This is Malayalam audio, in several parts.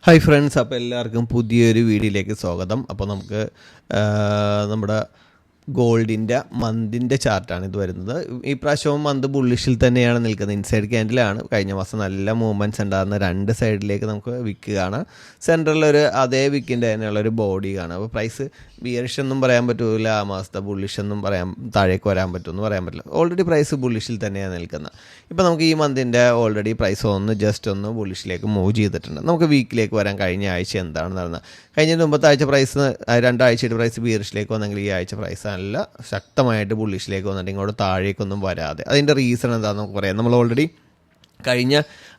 ഹായ് ഫ്രണ്ട്സ്, അപ്പോൾ എല്ലാവർക്കും പുതിയൊരു വീഡിയോയിലേക്ക് സ്വാഗതം. അപ്പോൾ നമുക്ക് നമ്മുടെ ഗോൾഡിൻ്റെ മന്തിൻ്റെ ചാർട്ടാണ് ഇത് വരുന്നത്. ഈ പ്രാവശ്യവും മന്ത് ബുള്ളിഷിൽ തന്നെയാണ് നിൽക്കുന്നത്. ഇൻസൈഡ് ക്യാൻഡിലാണ്. കഴിഞ്ഞ മാസം നല്ല മൂവ്മെൻറ്റ്സ് ഉണ്ടാകുന്ന രണ്ട് സൈഡിലേക്ക് നമുക്ക് വിക്ക് കാണാം. സെൻട്രലിലൊരു അതേ വിക്കിൻ്റെ തന്നെയുള്ളൊരു ബോഡി കാണാം. അപ്പോൾ പ്രൈസ് ബിയറിഷ് ഒന്നും പറയാൻ പറ്റില്ല, ആ മാസത്തെ ബുള്ളിഷ് ഒന്നും താഴേക്ക് വരാൻ പറ്റുമെന്ന് പറയാൻ പറ്റില്ല. ഓൾറെഡി പ്രൈസ് ബുള്ളിഷിൽ തന്നെയാണ് നിൽക്കുന്നത്. ഇപ്പോൾ നമുക്ക് ഈ മന്തിൻ്റെ ഓൾറെഡി പ്രൈസ് ജസ്റ്റ് ഒന്ന് ബുള്ളിഷിലേക്ക് മൂവ് ചെയ്തിട്ടുണ്ട്. നമുക്ക് വീക്കിലേക്ക് വരാൻ കഴിഞ്ഞ ആഴ്ച എന്താണ് നടന്നത്? കഴിഞ്ഞ മുമ്പത്തെ ആഴ്ച പ്രൈസ് രണ്ടാഴ്ചയുടെ പ്രൈസ് ബിയറിഷിലേക്ക് വന്നെങ്കിൽ ഈ ആഴ്ച പ്രൈസ് നല്ല ശക്തമായിട്ട് ബുള്ളിഷിലേക്ക് വന്നിട്ട് ഇങ്ങോട്ട് താഴേക്കൊന്നും വരാതെ. അതിൻ്റെ റീസൺ എന്താണെന്ന് നമുക്ക് പറയാം. നമ്മൾ ഓൾറെഡി കഴിഞ്ഞ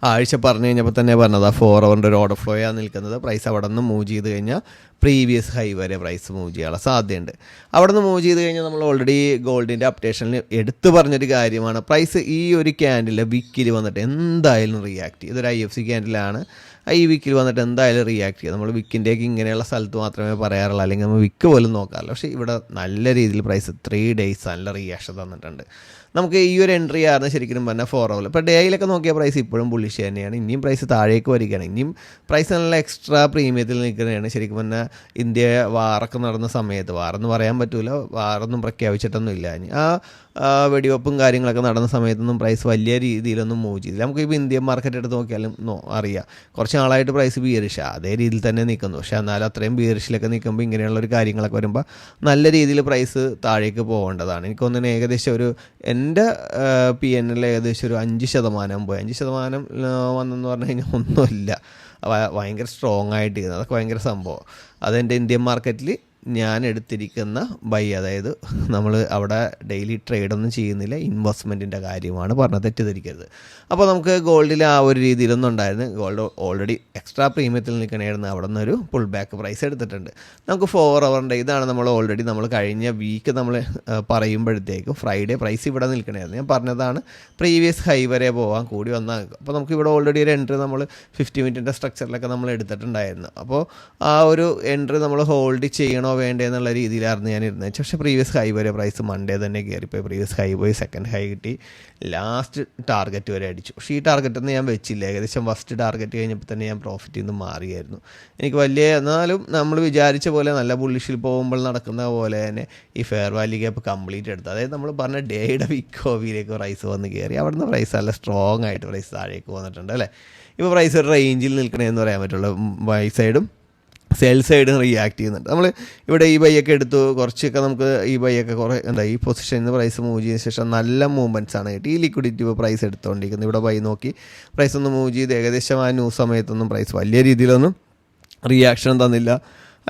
ആഴ്ച പറഞ്ഞു കഴിഞ്ഞപ്പോൾ തന്നെ പറഞ്ഞത് 4 hourൻ്റെ ഒരു ഓർഡർ ഫ്ലോയാണ് നിൽക്കുന്നത്. പ്രൈസ് അവിടെ നിന്ന് മൂവ് ചെയ്ത് കഴിഞ്ഞാൽ പ്രീവിയസ് ഹൈ വരെ പ്രൈസ് മൂവ് ചെയ്യാനുള്ള സാധ്യതയുണ്ട്. അവിടെ നിന്ന് മൂവ് ചെയ്ത് കഴിഞ്ഞാൽ നമ്മൾ ഓൾറെഡി ഗോൾഡിൻ്റെ അപ്ഡേഷനിൽ എടുത്തു പറഞ്ഞൊരു കാര്യമാണ്, പ്രൈസ് ഈ ഒരു ക്യാൻഡിൽ വിക്കിൽ വന്നിട്ട് എന്തായാലും റിയാക്ട് ചെയ്യും. ഇതൊരു IFC ക്യാൻഡിലാണ്. ഈ വിക്കിൽ വന്നിട്ട് എന്തായാലും റിയാക്ട് ചെയ്യുക. നമ്മൾ വിക്കിൻ്റെയൊക്കെ ഇങ്ങനെയുള്ള സ്ഥലത്ത് മാത്രമേ പറയാറുള്ളൂ, അല്ലെങ്കിൽ നമ്മൾ വിക്ക് പോലും നോക്കാറില്ല. പക്ഷേ ഇവിടെ നല്ല രീതിയിൽ പ്രൈസ് 3 days നല്ല റിയാക്ഷൻ തന്നിട്ടുണ്ട്. നമുക്ക് ഈ ഒരു എൻട്രി ആയിരുന്നു ശരിക്കും പറഞ്ഞാൽ 4 hour. ഇപ്പോൾ ഡേയിലൊക്കെ നോക്കിയ പ്രൈസ് ഇപ്പോഴും ബുള്ളിഷ് തന്നെയാണ്. ഇനിയും പ്രൈസ് താഴേക്ക് വരികയാണ്. ഇനിയും പ്രൈസ് നല്ല എക്സ്ട്രാ പ്രീമിയത്തിൽ നിൽക്കുന്നതാണ്. ശരിക്കും പറഞ്ഞാൽ ഇന്ത്യ വാറൊക്കെ നടന്ന സമയത്ത്, വാറെന്ന് പറയാൻ പറ്റില്ല, വാറൊന്നും പ്രഖ്യാപിച്ചിട്ടൊന്നും ഇല്ല. ഇനി ആ വെടിവെപ്പും കാര്യങ്ങളൊക്കെ നടന്ന സമയത്തൊന്നും പ്രൈസ് വലിയ രീതിയിലൊന്നും മൂവ് ചെയ്തില്ല. നമുക്കിപ്പോൾ ഇന്ത്യൻ മാർക്കറ്റ് എടുത്ത് നോക്കിയാലും അറിയാം, കുറച്ച് നാളായിട്ട് പ്രൈസ് ബിയറിഷ് അതേ രീതിയിൽ തന്നെ നിൽക്കുന്നു. പക്ഷേ എന്നാലും അത്രയും ബിയറിഷിലൊക്കെ നിൽക്കുമ്പോൾ ഇങ്ങനെയുള്ളൊരു കാര്യങ്ങളൊക്കെ വരുമ്പോൾ നല്ല രീതിയിൽ പ്രൈസ് താഴേക്ക് പോകേണ്ടതാണ്. എനിക്കൊന്നിന് ഏകദേശം ഒരു എൻ്റെ PNL ഏകദേശം ഒരു 5% പോയി. 5% വന്നെന്ന് പറഞ്ഞു കഴിഞ്ഞാൽ ഒന്നുമില്ല, ഭയങ്കര സ്ട്രോങ് ആയിട്ട് ചെയ്യുന്നത്. അതൊക്കെ ഭയങ്കര സംഭവം. അതെൻ്റെ ഇന്ത്യൻ മാർക്കറ്റിൽ ഞാൻ എടുത്തിരിക്കുന്ന ബൈ, അതായത് നമ്മൾ അവിടെ ഡെയിലി ട്രേഡൊന്നും ചെയ്യുന്നില്ല, ഇൻവെസ്റ്റ്മെൻറ്റിൻ്റെ കാര്യമാണ് പറഞ്ഞത്, തെറ്റിദ്ധരിക്കരുത്. അപ്പോൾ നമുക്ക് ഗോൾഡിൽ ആ ഒരു രീതിയിലൊന്നും ഉണ്ടായിരുന്നു. ഗോൾഡ് ഓൾറെഡി എക്സ്ട്രാ പ്രീമിയത്തിൽ നിൽക്കണമായിരുന്നു. അവിടെ നിന്നൊരു പുൾ ബാക്ക് പ്രൈസ് എടുത്തിട്ടുണ്ട്. നമുക്ക് 4 hourൻ്റെ ഇതാണ് നമ്മൾ ഓൾറെഡി നമ്മൾ കഴിഞ്ഞ വീക്ക് നമ്മൾ പറയുമ്പോഴത്തേക്കും ഫ്രൈഡേ പ്രൈസ് ഇവിടെ നിൽക്കണമായിരുന്നു. ഞാൻ പറഞ്ഞതാണ് പ്രീവിയസ് ഹൈ വരെ പോകാൻ കൂടി വന്നാൽ. അപ്പോൾ നമുക്ക് ഇവിടെ ഓൾറെഡി ഒരു എൻട്രി നമ്മൾ 50 മിനിറ്റിൻ്റെ സ്ട്രക്ചറിലൊക്കെ നമ്മൾ എടുത്തിട്ടുണ്ടായിരുന്നു. അപ്പോൾ ആ ഒരു എൻട്രി നമ്മൾ ഹോൾഡ് ചെയ്യണോ വേണ്ടേ എന്നുള്ള രീതിയിലായിരുന്നു ഞാൻ ഇരുന്നത്. പക്ഷേ പ്രീവിയസ് ഹൈ വരെ പ്രൈസ് മൺഡേ തന്നെ കയറിപ്പോയി. പ്രീവിയസ് ഹൈ പോയി, സെക്കൻഡ് ഹൈ കിട്ടി, ലാസ്റ്റ് ടാർഗറ്റ് വരെ അടിച്ചു. പക്ഷേ ഈ ടാർഗറ്റൊന്നും ഞാൻ വെച്ചില്ല. ഏകദേശം ഫസ്റ്റ് ടാർഗറ്റ് കഴിഞ്ഞപ്പോൾ തന്നെ ഞാൻ പ്രോഫിറ്റിൽ നിന്ന് മാറിയായിരുന്നു. എനിക്ക് വലിയ, എന്നാലും നമ്മൾ വിചാരിച്ച പോലെ നല്ല ബുള്ളിഷിൽ പോകുമ്പോൾ നടക്കുന്ന പോലെ തന്നെ ഈ ഫെയർ വാല്യൂ ഗ്യാപ്പ് കംപ്ലീറ്റ് എടുത്തു. അതായത് നമ്മൾ പറഞ്ഞ ഡേയുടെ വിക്കോവിയിലേക്ക് പ്രൈസ് വന്ന് കയറി. അവിടെ നിന്ന് പ്രൈസ് നല്ല സ്ട്രോങ് ആയിട്ട് പ്രൈസ് താഴേക്ക് വന്നിട്ടുണ്ട് അല്ലേ. ഇപ്പോൾ പ്രൈസ് ഒരു റേഞ്ചിൽ നിൽക്കണമെന്ന് പറയാൻ പറ്റുള്ളൂ. ബൈ സൈഡും സെൽ സൈഡും റിയാക്ട് ചെയ്യുന്നുണ്ട്. നമ്മൾ ഇവിടെ ഈ ബൈയൊക്കെ എടുത്തു, കുറച്ചൊക്കെ നമുക്ക് ഈ ബൈയൊക്കെ കുറേ ഈ പൊസിഷനിൽ നിന്ന് പ്രൈസ് മൂവ് ചെയ്തതിന് ശേഷം നല്ല മൂവ്മെൻറ്റ്സ് ആണ് കിട്ടി. ഈ ലിക്വിഡിറ്റി ഇപ്പോൾ പ്രൈസ് എടുത്തുകൊണ്ടിരിക്കുന്നത്. ഇവിടെ ബൈ നോക്കി പ്രൈസ് ഒന്ന് മൂവ് ചെയ്ത് ഏകദേശം ആ ന്യൂസ് സമയത്തൊന്നും പ്രൈസ് വലിയ രീതിയിലൊന്നും റിയാക്ഷൻ തന്നില്ല.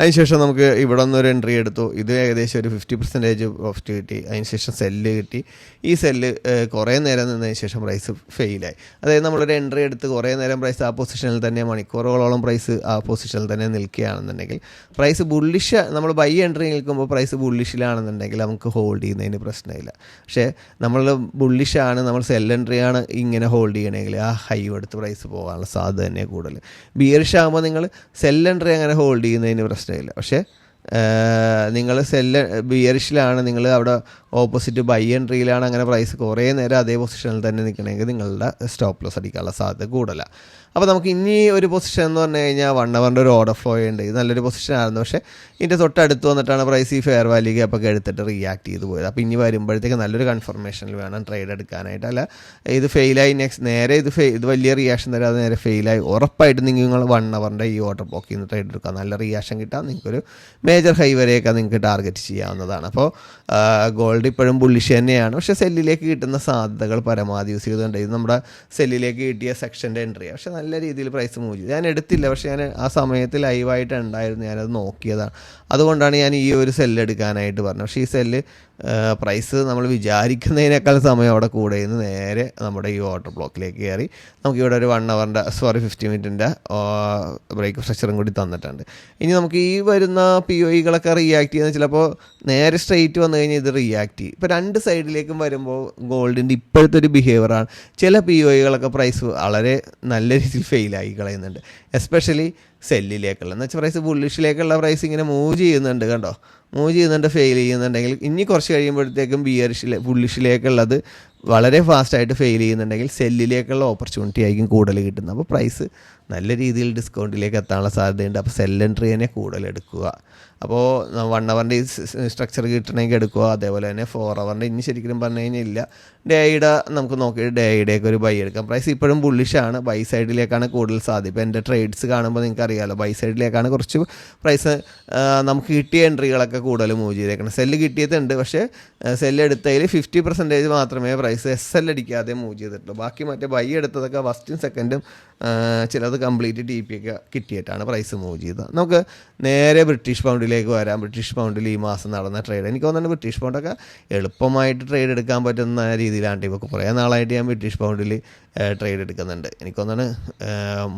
അതിനുശേഷം നമുക്ക് ഇവിടെ നിന്നൊരു എൻട്രി എടുത്തു. ഇത് ഏകദേശം ഒരു 50% പ്രോഫിറ്റ് കിട്ടി. അതിനുശേഷം സെല്ല് കിട്ടി. ഈ സെല്ല് കുറേ നേരം നിന്നതിന് ശേഷം പ്രൈസ് ഫെയിലായി. അതായത് നമ്മളൊരു എൻട്രി എടുത്ത് കുറേ നേരം പ്രൈസ് ആ പൊസിഷനിൽ തന്നെ, മണിക്കൂറുകളോളം പ്രൈസ് ആ പൊസിഷനിൽ തന്നെ നിൽക്കുകയാണെന്നുണ്ടെങ്കിൽ, പ്രൈസ് ബുള്ളിഷ്, നമ്മൾ ബൈ എൻട്രി നിൽക്കുമ്പോൾ പ്രൈസ് ബുള്ളിഷിലാണെന്നുണ്ടെങ്കിൽ നമുക്ക് ഹോൾഡ് ചെയ്യുന്നതിന് പ്രശ്നമില്ല. പക്ഷേ നമ്മൾ ബുള്ളിഷാണ്, നമ്മൾ സെൽ എൻട്രിയാണ് ഇങ്ങനെ ഹോൾഡ് ചെയ്യണമെങ്കിൽ ആ ഹൈ എടുത്ത് പ്രൈസ് പോകാനുള്ള സാധ്യത തന്നെ കൂടുതൽ. ബിയറിഷ് ആകുമ്പോൾ നിങ്ങൾ സെൽ എൻട്രി അങ്ങനെ ഹോൾഡ് ചെയ്യുന്നതിന് പ്രശ്നമില്ല. പക്ഷേ നിങ്ങൾ ബിയറിഷിലാണ്, നിങ്ങൾ അവിടെ ഓപ്പോസിറ്റ് ബൈ എൻട്രിയിലാണ്, അങ്ങനെ പ്രൈസ് കുറേ നേരം അതേ പൊസിഷനിൽ തന്നെ നിൽക്കണമെങ്കിൽ നിങ്ങളുടെ സ്റ്റോപ്പ് ലോസ് അടിക്കാനുള്ള സാധ്യത കൂടുതലാണ്. അപ്പോൾ നമുക്ക് ഇനി ഒരു പൊസിഷൻ എന്ന് പറഞ്ഞു കഴിഞ്ഞാൽ 1 hourൻ്റെ ഒരു ഓർഡർ ഫ്ലോ ഉണ്ട്. ഇത് നല്ലൊരു പൊസിഷനായിരുന്നു. പക്ഷേ ഇതിൻ്റെ തൊട്ടടുത്ത് വന്നിട്ടാണ് പ്രൈസ് ഈ ഫെയർ വാല്യൂ ഗ്യാപ്പൊക്കെ എടുത്തിട്ട് റിയാക്ട് ചെയ്ത് പോയത്. അപ്പോൾ ഇനി വരുമ്പോഴത്തേക്ക് നല്ലൊരു കൺഫർമേഷനിൽ വേണം ട്രേഡ് എടുക്കാനായിട്ട്. അല്ല ഇത് ഫെയിലായി നേരെ ഇത് വലിയ റിയാക്ഷൻ തരാതെ നേരെ ഫെയിലായി ഉറപ്പായിട്ട് നിങ്ങൾ 1 hourൻ്റെ ഈ ഓർഡർ ബ്ലോക്കിൽ നിന്ന് ട്രേഡ് എടുക്കുക. നല്ല റിയാക്ഷൻ കിട്ടാൻ നിങ്ങൾക്കൊരു മേജർ ഹൈ വരെയൊക്കെ നിങ്ങൾക്ക് ടാർഗറ്റ് ചെയ്യാവുന്നതാണ്. അപ്പോൾ ഗോൾഡ് ഇപ്പോഴും ബുള്ളിഷ് തന്നെയാണ്. പക്ഷേ സെല്ലിലേക്ക് കിട്ടുന്ന സാധ്യതകൾ പരമാവധി യൂസ് ചെയ്തുകൊണ്ട് ഇത് നമ്മുടെ സെല്ലിലേക്ക് കിട്ടിയ സെക്ഷൻ്റെ എൻട്രി. പക്ഷേ നല്ല രീതിയിൽ പ്രൈസ് മൂവ് ചെയ്തു. ഞാൻ എടുത്തില്ല, പക്ഷേ ഞാൻ ആ സമയത്ത് ലൈവായിട്ട് ഉണ്ടായിരുന്നു, ഞാനത് നോക്കിയതാണ്. അതുകൊണ്ടാണ് ഞാൻ ഈ ഒരു സെല്ല് എടുക്കാനായിട്ട് പറഞ്ഞത്. പക്ഷേ ഈ സെല്ല് പ്രൈസ് നമ്മൾ വിചാരിക്കുന്നതിനേക്കാൾ സമയം അവിടെ കൂടെ നിന്ന് നേരെ നമ്മുടെ ഈ ഓർഡർ ബ്ലോക്കിലേക്ക് കയറി. നമുക്കിവിടെ ഒരു 1 hourൻ്റെ 50 മിനിറ്റിൻ്റെ ബ്രേക്ക് സ്ട്രക്ചറും കൂടി തന്നിട്ടുണ്ട്. ഇനി നമുക്ക് ഈ വരുന്ന POEകളൊക്കെ റിയാക്ട് ചെയ്യുന്നത് ചിലപ്പോൾ നേരെ സ്ട്രെയിറ്റ് വന്നു കഴിഞ്ഞാൽ ഇത് റിയാക്ട് ചെയ്യും. ഇപ്പോൾ രണ്ട് സൈഡിലേക്കും വരുമ്പോൾ ഗോൾഡിൻ്റെ ഇപ്പോഴത്തെ ഒരു ബിഹേവിയറാണ്. ചില POEകളൊക്കെ പ്രൈസ് വളരെ നല്ല രീതിയിൽ ഫെയിലായി കളയുന്നുണ്ട്, എസ്പെഷ്യലി സെല്ലിലേക്കുള്ള എന്ന് വെച്ചാൽ പ്രൈസ് ബുള്ളിഷിലേക്കുള്ള പ്രൈസ് ഇങ്ങനെ മൂവ് ചെയ്യുന്നുണ്ട്, കണ്ടോ, മൂവ് ചെയ്യുന്നുണ്ട്, ഫെയിൽ ചെയ്യുന്നുണ്ടെങ്കിൽ ഇനി കുറച്ച് കഴിയുമ്പോഴത്തേക്കും ബുള്ളിഷിലേക്കുള്ളത് വളരെ ഫാസ്റ്റായിട്ട് ഫെയിൽ ചെയ്യുന്നുണ്ടെങ്കിൽ സെല്ലിലേക്കുള്ള ഓപ്പർച്യൂണിറ്റി ആയിരിക്കും കൂടുതൽ കിട്ടുന്നത്. അപ്പോൾ പ്രൈസ് നല്ല രീതിയിൽ ഡിസ്കൗണ്ടിലേക്ക് എത്താനുള്ള സാധ്യതയുണ്ട്. അപ്പോൾ സെൽ എൻട്രി തന്നെ കൂടുതൽ എടുക്കുക. അപ്പോൾ 1 അവറിൻ്റെ ഈ സ്ട്രക്ചർ കിട്ടണമെങ്കിൽ എടുക്കുക. അതേപോലെ തന്നെ 4 അവറിൻ്റെ ഇനി ശരിക്കും പറഞ്ഞു കഴിഞ്ഞാൽ ഇല്ല, ഡേയുടെ നമുക്ക് നോക്കിയിട്ട് ഡേയുടെയൊക്കെ ഒരു ബൈ എടുക്കാം. പ്രൈസ് ഇപ്പോഴും ബുള്ളിഷാണ്, ബൈ സൈഡിലേക്കാണ് കൂടുതൽ സാധ്യത. ഇപ്പോൾ എൻ്റെ ട്രേഡ്സ് കാണുമ്പോൾ നിങ്ങൾക്ക് അറിയാമല്ലോ, ബൈ സൈഡിലേക്കാണ് കുറച്ച് പ്രൈസ് നമുക്ക് കിട്ടിയ എൻട്രികളൊക്കെ കൂടുതൽ മൂവ് ചെയ്തേക്കണം. സെല്ല് കിട്ടിയതുണ്ട്, പക്ഷേ സെല്ല് എടുത്തതിൽ 50% മാത്രമേ പ്രൈസ് SL അടിക്കാതെ മൂവ് ചെയ്തിട്ടുള്ളൂ. ബാക്കി മറ്റേ ബൈ എടുത്തതൊക്കെ ഫസ്റ്റും സെക്കൻഡും ചിലത് കംപ്ലീറ്റ് TP ഒക്കെ കിട്ടിയിട്ടാണ് പ്രൈസ് മൂവ് ചെയ്തത്. നമുക്ക് നേരെ ബ്രിട്ടീഷ് പൗണ്ടിലേക്ക് വരാം. ബ്രിട്ടീഷ് പൗണ്ടിൽ ഈ മാസം നടന്ന ട്രേഡ് എനിക്ക് തോന്നുന്നുണ്ട് ബ്രിട്ടീഷ് പൗണ്ടൊക്കെ എളുപ്പമായിട്ട് ട്രേഡ് എടുക്കാൻ പറ്റുന്ന രീതിയിലാണ്. ഇപ്പോൾ കുറേ നാളായിട്ട് ഞാൻ ബ്രിട്ടീഷ് പൗണ്ടിൽ ട്രേഡ് എടുക്കുന്നുണ്ട്. എനിക്ക് തോന്നുന്നു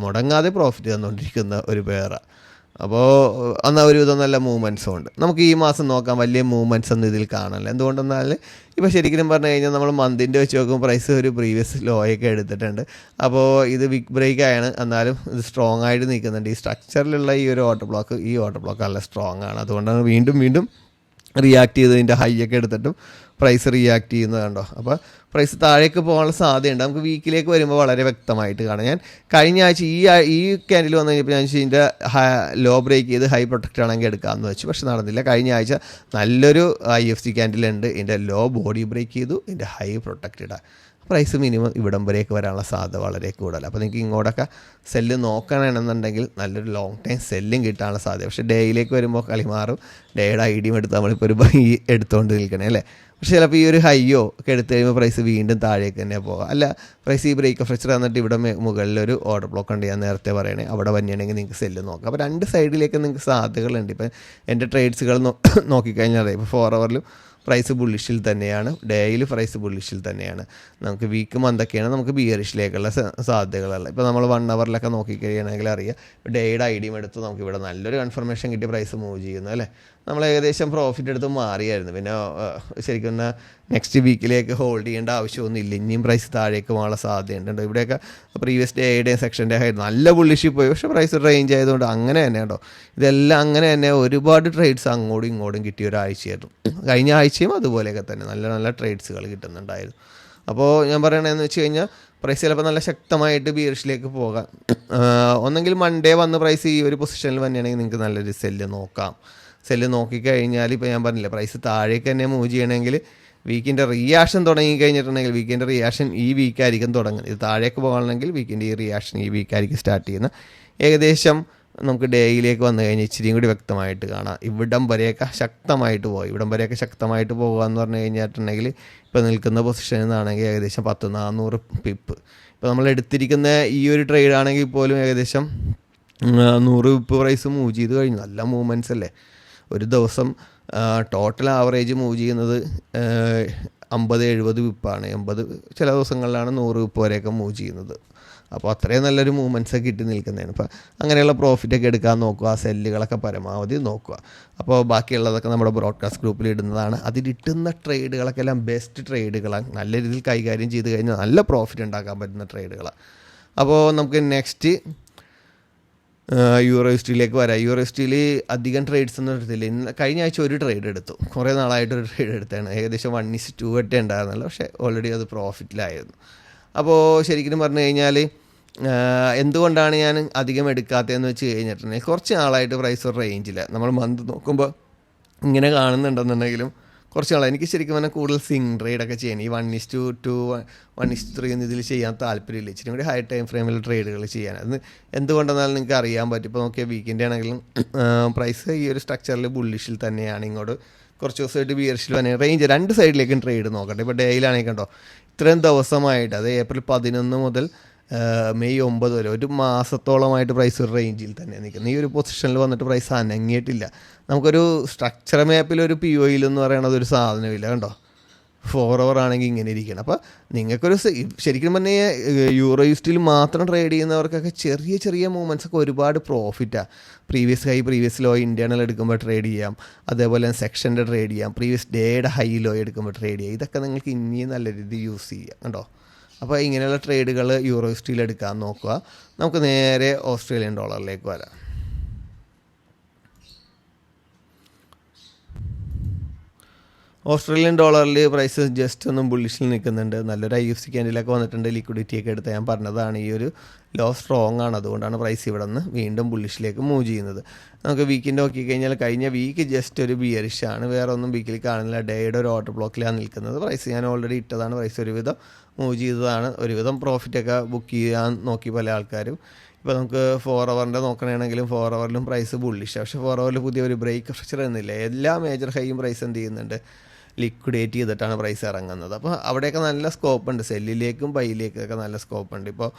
മുടങ്ങാതെ പ്രോഫിറ്റ് തന്നുകൊണ്ടിരിക്കുന്ന ഒരു പേരാണ്. അപ്പോൾ എന്നാൽ ഒരുവിധം നല്ല മൂവ്മെൻറ്റ്സും ഉണ്ട്. നമുക്ക് ഈ മാസം നോക്കാം, വലിയ മൂവ്മെൻറ്റ്സ് ഒന്നും ഇതിൽ കാണാനില്ല. എന്തുകൊണ്ടെന്നാൽ ഇപ്പോൾ ശരിക്കും പറഞ്ഞു കഴിഞ്ഞാൽ നമ്മൾ മന്തിൻ്റെ വെച്ച് നോക്കുമ്പോൾ പ്രൈസ് ഒരു പ്രീവിയസ് ലോയൊക്കെ എടുത്തിട്ടുണ്ട്. അപ്പോൾ ഇത് വിക്ക് ബ്രേക്ക് ആണ്, എന്നാലും ഇത് സ്ട്രോങ് ആയിട്ട് നിൽക്കുന്നുണ്ട്. ഈ സ്ട്രക്ചറിലുള്ള ഈ ഒരു ഓട്ടോ ബ്ലോക്ക് നല്ല സ്ട്രോങ് ആണ്. അതുകൊണ്ടാണ് വീണ്ടും റിയാക്ട് ചെയ്തതിൻ്റെ ഹൈ ഒക്കെ എടുത്തിട്ടും പ്രൈസ് റിയാക്ട് ചെയ്യുന്നത് കണ്ടോ. അപ്പോൾ പ്രൈസ് താഴേക്ക് പോകാനുള്ള സാധ്യതയുണ്ട്. നമുക്ക് വീക്കിലേക്ക് വരുമ്പോൾ വളരെ വ്യക്തമായിട്ട് കാണാം. ഞാൻ കഴിഞ്ഞ ആഴ്ച ഈ ക്യാൻഡിൽ വന്നു കഴിഞ്ഞപ്പോൾ ഞാൻ ഇതിൻ്റെ ലോ ബ്രേക്ക് ചെയ്ത് ഹൈ പ്രൊട്ടക്റ്റ് ആണെങ്കിൽ എടുക്കാമെന്ന് വെച്ചു, പക്ഷെ നടന്നില്ല. കഴിഞ്ഞ ആഴ്ച നല്ലൊരു IFC ക്യാൻഡിലുണ്ട്, ഇതിൻ്റെ ലോ ബോഡി ബ്രേക്ക് ചെയ്തു, ഇതിൻ്റെ ഹൈ പ്രൊട്ടക്റ്റ് ഇടാം. പ്രൈസ് മിനിമം ഇവിടം വരെയൊക്കെ വരാനുള്ള സാധ്യത വളരെ കൂടുതൽ. അപ്പോൾ നിങ്ങൾക്ക് ഇങ്ങോട്ടൊക്കെ സെല്ല് നോക്കണമെന്നുണ്ടെങ്കിൽ നല്ലൊരു ലോങ് ടൈം സെല്ലും കിട്ടാനുള്ള സാധ്യത. പക്ഷേ ഡേയിലേക്ക് വരുമ്പോൾ കളി മാറും. ഡേയുടെ ഐഡിയും എടുത്ത് നമ്മളിപ്പോൾ ഒരു ബൈ എടുത്തുകൊണ്ട് നിൽക്കണേ അല്ലേ. പക്ഷേ ചിലപ്പോൾ ഈ ഒരു ഹൈയോ ഒക്കെ എടുത്തു കഴിയുമ്പോൾ പ്രൈസ് വീണ്ടും താഴേക്ക് തന്നെ പോകാം. അല്ല, പ്രൈസ് ഈ ബ്രേക്ക് ഓഫ് ഫ്രക്ചർ തന്നിട്ട് ഇവിടെ മുകളിലൊരു ഓർഡർ ബ്ലോക്ക് ഉണ്ട്, ഞാൻ നേരത്തെ പറയണേ, അവിടെ വന്നിട്ടുണ്ടെങ്കിൽ നിങ്ങൾക്ക് സെല്ല് നോക്കാം. അപ്പോൾ രണ്ട് സൈഡിലേക്ക് നിങ്ങൾക്ക് സാധ്യതകളുണ്ട്. ഇപ്പോൾ എൻ്റെ ട്രേഡ്സുകൾ നോക്കിക്കഴിഞ്ഞാൽ ഇപ്പോൾ 4 അവറിലും പ്രൈസ് ബുള്ളിഷിൽ തന്നെയാണ്, ഡേയിൽ പ്രൈസ് ബുള്ളിഷിൽ തന്നെയാണ്. നമുക്ക് വീക്ക് മന്തൊക്കെയാണ് നമുക്ക് ബിയറിഷിലേക്കുള്ള സാധ്യതകളുള്ളത്. ഇപ്പോൾ നമ്മൾ 1 അവറിലൊക്കെ നോക്കിക്കഴിയുകയാണെങ്കിൽ അറിയാം, ഡേയുടെ ഐഡിയും എടുത്ത് നമുക്കിവിടെ നല്ലൊരു കൺഫർമേഷൻ കിട്ടി പ്രൈസ് മൂവ് ചെയ്യുന്നു അല്ലേ. നമ്മൾ ഏകദേശം പ്രോഫിറ്റ് എടുത്ത് മാറിയായിരുന്നു. പിന്നെ ശരിക്കും നെക്സ്റ്റ് വീക്കിലേക്ക് ഹോൾഡ് ചെയ്യേണ്ട ആവശ്യമൊന്നുമില്ല. ഇനിയും പ്രൈസ് താഴേക്ക് പോകാനുള്ള സാധ്യതയുണ്ട്. ഇവിടെയൊക്കെ പ്രീവിയസ് ഡേയുടെയും സെക്ഷൻ്റെ ഹൈ നല്ല ബുള്ളിഷിൽ പോയി, പക്ഷേ പ്രൈസ് റേഞ്ച് ആയതുകൊണ്ട് അങ്ങനെ തന്നെ കേട്ടോ. ഇതെല്ലാം അങ്ങനെ തന്നെ ഒരുപാട് ട്രേഡ്സ് അങ്ങോട്ടും ഇങ്ങോട്ടും കിട്ടിയ ഒരാഴ്ചയായിരുന്നു. കഴിഞ്ഞ ആഴ്ചയും അതുപോലെയൊക്കെ തന്നെ നല്ല ട്രേഡ്സുകൾ കിട്ടുന്നുണ്ടായിരുന്നു. അപ്പോൾ ഞാൻ പറയണതെന്ന് വെച്ച് കഴിഞ്ഞാൽ പ്രൈസ് ചിലപ്പോൾ നല്ല ശക്തമായിട്ട് ബിയറിഷിലേക്ക് പോകാം. ഒന്നെങ്കിൽ മൺഡേ വന്ന് പ്രൈസ് ഈ ഒരു പൊസിഷനിൽ വന്നെയാണെങ്കിൽ നിങ്ങൾക്ക് നല്ലൊരു സെല്ല് നോക്കാം. സെല്ല് നോക്കിക്കഴിഞ്ഞാൽ ഇപ്പോൾ ഞാൻ പറഞ്ഞില്ല, പ്രൈസ് താഴേക്ക് തന്നെ മൂവ് ചെയ്യണമെങ്കിൽ വീക്കിൻ്റെ റിയാക്ഷൻ തുടങ്ങിക്കഴിഞ്ഞിട്ടുണ്ടെങ്കിൽ വീക്കിൻ്റെ റിയാക്ഷൻ ഈ വീക്കായിരിക്കും തുടങ്ങുന്നത്. ഇത് താഴേക്ക് പോകണമെങ്കിൽ വീക്കിൻ്റെ ഈ റിയാക്ഷൻ ഈ വീക്കായിരിക്കും സ്റ്റാർട്ട് ചെയ്യുന്നത്. ഏകദേശം നമുക്ക് ഡേയിലേക്ക് വന്നു കഴിഞ്ഞാൽ ഇച്ചിരിയും കൂടി വ്യക്തമായിട്ട് കാണാം. ഇവിടം വരെയൊക്കെ ശക്തമായിട്ട് പോകുക എന്ന് പറഞ്ഞു കഴിഞ്ഞിട്ടുണ്ടെങ്കിൽ ഇപ്പോൾ നിൽക്കുന്ന പൊസിഷനിൽ നിന്നാണെങ്കിൽ ഏകദേശം 400 പിപ്പ്. ഇപ്പോൾ നമ്മൾ എടുത്തിരിക്കുന്ന ഈ ഒരു ട്രേഡ് ആണെങ്കിൽ പോലും ഏകദേശം 100 പിപ്പ് പ്രൈസ് മൂവ് ചെയ്ത് കഴിഞ്ഞു. നല്ല മൂവ്മെൻറ്റ്സ് അല്ലേ. ഒരു ദിവസം ടോട്ടൽ ആവറേജ് മൂവ് ചെയ്യുന്നത് 50-70 പിപ്പാണ്. 80 ചില ദിവസങ്ങളിലാണ് 100 പിപ്പ് വരെയൊക്കെ മൂവ് ചെയ്യുന്നത്. അപ്പോൾ അത്രയും നല്ലൊരു മൂവ്മെൻറ്റ്സൊക്കെ കിട്ടി നിൽക്കുന്നതാണ്. അപ്പോൾ അങ്ങനെയുള്ള പ്രോഫിറ്റൊക്കെ എടുക്കാൻ നോക്കുക, സെല്ലുകളൊക്കെ പരമാവധി നോക്കുക. അപ്പോൾ ബാക്കിയുള്ളതൊക്കെ നമ്മുടെ ബ്രോഡ്കാസ്റ്റ് ഗ്രൂപ്പിൽ ഇടുന്നതാണ്. അതിലിട്ടുന്ന ട്രേഡുകളൊക്കെ എല്ലാം ബെസ്റ്റ് ട്രേഡുകളാണ്. നല്ല രീതിയിൽ കൈകാര്യം ചെയ്ത് കഴിഞ്ഞാൽ നല്ല പ്രോഫിറ്റ് ഉണ്ടാക്കാൻ പറ്റുന്ന ട്രേഡുകളാണ്. അപ്പോൾ നമുക്ക് നെക്സ്റ്റ് യൂറോയിസ്റ്റിയിലേക്ക് വരാം. യൂറോയിസ്റ്റിയിൽ അധികം ട്രേഡ്സ് ഒന്നും എടുത്തില്ല. കഴിഞ്ഞ ആഴ്ച ഒരു ട്രേഡ് എടുത്തു, കുറേ നാളായിട്ടൊരു ട്രേഡ് എടുത്താണ്. ഏകദേശം 1:2 വട്ടേ ഉണ്ടായിരുന്നല്ലോ, പക്ഷേ ഓൾറെഡി അത് പ്രോഫിറ്റിലായിരുന്നു. അപ്പോൾ ശരിക്കും പറഞ്ഞു കഴിഞ്ഞാൽ എന്തുകൊണ്ടാണ് ഞാൻ അധികം എടുക്കാത്തതെന്ന് വെച്ച് കഴിഞ്ഞിട്ടുണ്ടെങ്കിൽ കുറച്ച് നാളായിട്ട് പ്രൈസ് ഒരു റേഞ്ചില്ല. നമ്മൾ മന്ത് നോക്കുമ്പോൾ ഇങ്ങനെ കാണുന്നുണ്ടെന്നുണ്ടെങ്കിലും കുറച്ച് നാളെ എനിക്ക് ശരിക്കും പറഞ്ഞാൽ കൂടുതൽ സിംഗ് ട്രേഡൊക്കെ ചെയ്യാൻ ഈ 1:2 1:3 എന്ന ഇതിൽ ചെയ്യാൻ താല്പര്യമില്ല. ഇച്ചിരി കൂടി ഹൈ ടൈം ഫ്രെയിമിൽ ട്രേഡുകൾ ചെയ്യാൻ. അത് എന്തുകൊണ്ടെന്നാലും നിങ്ങൾക്ക് അറിയാൻ പറ്റും. ഇപ്പോൾ നോക്കിയാൽ വീക്കിൻ്റെ ആണെങ്കിലും പ്രൈസ് ഈ ഒരു സ്ട്രക്ചറിൽ ബുള്ളിഷിൽ തന്നെയാണ്. ഇങ്ങോട്ട് കുറച്ച് ദിവസമായിട്ട് ബിയറിഷിൽ തന്നെ റേഞ്ച് രണ്ട് സൈഡിലേക്കും ട്രേഡ് നോക്കട്ടെ. ഇപ്പോൾ ഡേയിലാണെങ്കിൽ കണ്ടോ ഇത്രയും ദിവസമായിട്ട്, അത് ഏപ്രിൽ 11 മുതൽ മെയ് 9 വരെ ഒരു മാസത്തോളമായിട്ട് പ്രൈസ് ഒരു റേഞ്ചിൽ തന്നെ നിൽക്കുന്നത്. ഈ ഒരു പൊസിഷനിൽ വന്നിട്ട് പ്രൈസ് അനങ്ങിയിട്ടില്ല. നമുക്കൊരു സ്ട്രക്ചർ മാപ്പിൽ ഒരു POയിൽ എന്ന് പറയണത് ഒരു സാധനമില്ല കണ്ടോ. 4 അവർ ആണെങ്കിൽ ഇങ്ങനെ ഇരിക്കണം. അപ്പോൾ നിങ്ങൾക്കൊരു ശരിക്കും പറഞ്ഞാൽ യൂറോയിസ്റ്റിൽ മാത്രം ട്രേഡ് ചെയ്യുന്നവർക്കൊക്കെ ചെറിയ മൂവ്മെൻറ്റ്സ് ഒക്കെ ഒരുപാട് പ്രോഫിറ്റാണ്. Previous high previous low internal എടുക്കുമ്പോൾ ട്രേഡ് ചെയ്യാം. അതേപോലെ സെക്ഷൻ്റെ ട്രേഡ് ചെയ്യാം. പ്രീവിയസ് ഡേയുടെ ഹൈ ലോ എടുക്കുമ്പോൾ ട്രേഡ് ചെയ്യാം. ഇതൊക്കെ നിങ്ങൾക്ക് ഇനിയും നല്ല രീതിയിൽ യൂസ് ചെയ്യാം കണ്ടോ. അപ്പോൾ ഇങ്ങനെയുള്ള ട്രേഡുകൾ യൂറോയിസ്റ്റിൽ എടുക്കാൻ നോക്കുക. നമുക്ക് നേരെ ഓസ്ട്രേലിയൻ ഡോളറിലേക്ക് വരാം. ഓസ്ട്രേലിയൻ ഡോളറിൽ പ്രൈസ് ജസ്റ്റ് ഒന്നും ബുള്ളിഷിൽ നിൽക്കുന്നുണ്ട്. നല്ലൊരു IFC ക്യാൻഡിലൊക്കെ വന്നിട്ടുണ്ട്. ലിക്വിഡിറ്റിയൊക്കെ എടുത്ത് ഞാൻ പറഞ്ഞതാണ് ഈ ഒരു ലോ സ്ട്രോങ് ആണ്, അതുകൊണ്ടാണ് പ്രൈസ് ഇവിടെ നിന്ന് വീണ്ടും ബുള്ളിഷിലേക്ക് മൂവ് ചെയ്യുന്നത്. നമുക്ക് വീക്കിൻ്റെ നോക്കിക്കഴിഞ്ഞാൽ കഴിഞ്ഞ വീക്ക് ജസ്റ്റ് ഒരു ബിയറിഷ് ആണ്, വേറെ ഒന്നും വീക്കിൽ കാണുന്നില്ല. ഡേയുടെ ഒരു ഓർഡർ ബ്ലോക്കിലാണ് നിൽക്കുന്നത്. പ്രൈസ് ഞാൻ ഓൾറെഡി ഇട്ടതാണ്. പ്രൈസ് ഒരുവിധം മൂവ് ചെയ്തതാണ്. ഒരുവിധം പ്രോഫിറ്റൊക്കെ ബുക്ക് ചെയ്യാൻ നോക്കി പല ആൾക്കാരും. ഇപ്പോൾ നമുക്ക് 4 ഹവറിൻ്റെ നോക്കണമെങ്കിലും 4 ഹവറിലും പ്രൈസ് ബുള്ളിഷ്. പക്ഷേ 4 ഹവറിൽ പുതിയൊരു ബ്രേക്ക് സ്ട്രക്ചർ എന്നില്ല. എല്ലാ മേജർ ഹൈയും പ്രൈസ് എന്ത് ചെയ്യുന്നുണ്ട്, ലിക്വിഡേറ്റ് ചെയ്തിട്ടാണ് പ്രൈസ് ഇറങ്ങുന്നത്. അപ്പോൾ അവിടെയൊക്കെ നല്ല സ്കോപ്പ് ഉണ്ട്, സെല്ലിലേക്കും ബൈയിലേക്കൊക്കെ നല്ല സ്കോപ്പ് ഉണ്ട്. ഇപ്പോൾ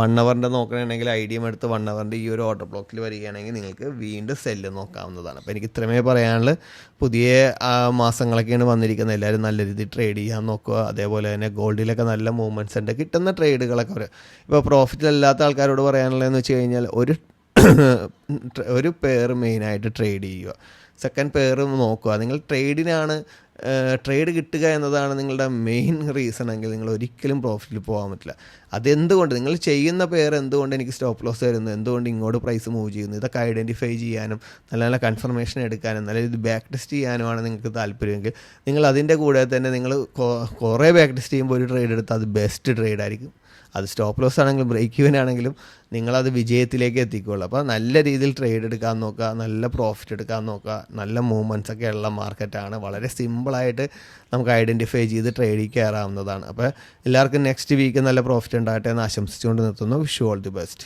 1 ഹവറിൻ്റെ നോക്കണമെങ്കിൽ ഐഡിയം എടുത്ത് 1 ഹവറിൻ്റെ ഈ ഒരു ഓർഡർ ബ്ലോക്കിൽ വരികയാണെങ്കിൽ നിങ്ങൾക്ക് വീണ്ടും സെല്ല് നോക്കാവുന്നതാണ്. അപ്പോൾ എനിക്ക് ഇത്രമേ പറയാനുള്ളത്. പുതിയ മാസങ്ങളൊക്കെയാണ് വന്നിരിക്കുന്നത്. എല്ലാവരും നല്ല രീതിയിൽ ട്രേഡ് ചെയ്യാൻ നോക്കുക. അതേപോലെ തന്നെ ഗോൾഡിലൊക്കെ നല്ല മൂവ്മെൻറ്റ്സ് ഉണ്ട്. കിട്ടുന്ന ട്രേഡുകളൊക്കെ ഇപ്പോൾ പ്രോഫിറ്റിലല്ലാത്ത ആൾക്കാരോട് പറയാനുള്ളതെന്ന് വെച്ച് കഴിഞ്ഞാൽ ഒരു പെയർ മെയിനായിട്ട് ട്രേഡ് ചെയ്യുക, സെക്കൻഡ് പെയർ നോക്കുക. നിങ്ങൾ ട്രേഡ് കിട്ടുക എന്നതാണ് നിങ്ങളുടെ മെയിൻ റീസൺ എങ്കിൽ നിങ്ങൾ ഒരിക്കലും പ്രോഫിറ്റിൽ പോകാൻ പറ്റില്ല. അതെന്തുകൊണ്ട് നിങ്ങൾ ചെയ്യുന്ന പെയർ എന്തുകൊണ്ട് എനിക്ക് സ്റ്റോപ്പ് ലോസ് വരുന്നു, എന്തുകൊണ്ട് ഇങ്ങോട്ട് പ്രൈസ് മൂവ് ചെയ്യുന്നു, ഇതൊക്കെ ഐഡൻറ്റിഫൈ ചെയ്യാനും നല്ല നല്ല കൺഫർമേഷൻ എടുക്കാനും നല്ല ഇത് ബാക്ക് ടെസ്റ്റ് ചെയ്യാനുമാണ് നിങ്ങൾക്ക് താല്പര്യമെങ്കിൽ നിങ്ങൾ അതിൻ്റെ കൂടെ തന്നെ നിങ്ങൾ കുറേ ബാക്ക് ടെസ്റ്റ് ചെയ്യുമ്പോൾ ഒരു ട്രേഡ് എടുത്താൽ അത് ബെസ്റ്റ് ട്രേഡ് ആയിരിക്കും. അത് സ്റ്റോപ്പ് ലോസ് ആണെങ്കിലും ബ്രേക്ക് ഈവൻ ആണെങ്കിലും നിങ്ങളത് വിജയത്തിലേക്ക് എത്തിക്കുള്ളൂ. അപ്പോൾ നല്ല രീതിയിൽ ട്രേഡ് എടുക്കാൻ നോക്കുക, നല്ല പ്രോഫിറ്റ് എടുക്കാൻ നോക്കുക. നല്ല മൂവ്മെൻറ്റ്സ് ഒക്കെ ഉള്ള മാർക്കറ്റാണ്. വളരെ സിമ്പിളായിട്ട് നമുക്ക് ഐഡൻറ്റിഫൈ ചെയ്ത് ട്രേഡിൽ കയറാവുന്നതാണ്. അപ്പോൾ എല്ലാവർക്കും നെക്സ്റ്റ് വീക്ക് നല്ല പ്രോഫിറ്റ് ഉണ്ടാകട്ടെ എന്ന് ആശംസിച്ചുകൊണ്ട് നിർത്തുന്നു. Wish you all the best.